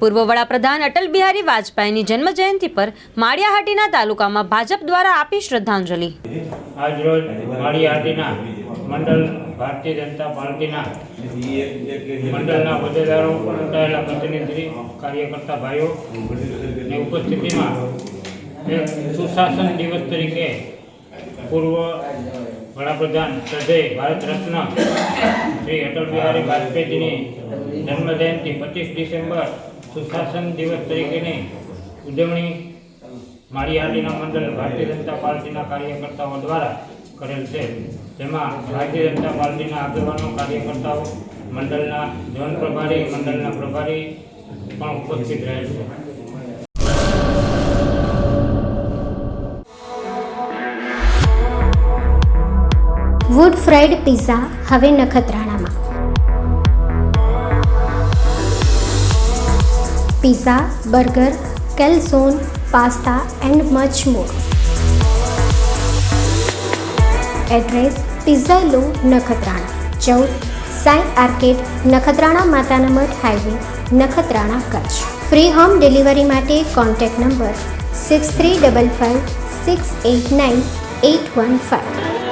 પૂર્વ વડાપ્રધાન અટલ બિહારી વાજપેયીની જન્મજયંતિ પર માળિયાહાટીના તાલુકામાં ભાજપ દ્વારા આપી શ્રદ્ધાંજલિ। આજરોજ માળિયાહાટીના મંડળ ભારતીય જનતા પાર્ટીના મંડળના હોદ્દેદારો ચૂંટાયેલા પ્રતિનિધિ કાર્યકર્તા ભાઈઓની ઉપસ્થિતિમાં એક સુશાસન દિવસ તરીકે પૂર્વ વડાપ્રધાન શ્રદ્ધેય ભારત રત્ન શ્રી અટલ બિહારી વાજપેયીજીની જન્મજયંતિ 25 ડિસેમ્બર સુશાસન દિવસ તરીકેની ઉજવણી માળિયાહાટીના મંડળ ભારતીય જનતા પાર્ટીના કાર્યકર્તાઓ દ્વારા કરેલ છે। જેમાં ભારતીય જનતા પાર્ટીના આગેવાનો કાર્યકર્તાઓ મંડળના ઝોન પ્રભારી મંડળના પ્રભારી પણ ઉપસ્થિત રહેલ છે। વુડ ફ્રાઈડ પિઝા હવે નખત્રાણામાં। Pizza, burger, calzone, pasta and much more. Address: pizza લો, નખત્રાણા 14 સાઈ આર્કેડ, નખત્રાણા માતાના મઠ highway, Nakhatrana, Kutch. Free home delivery માટે કોન્ટેક્ટ નંબર 6355 689 815।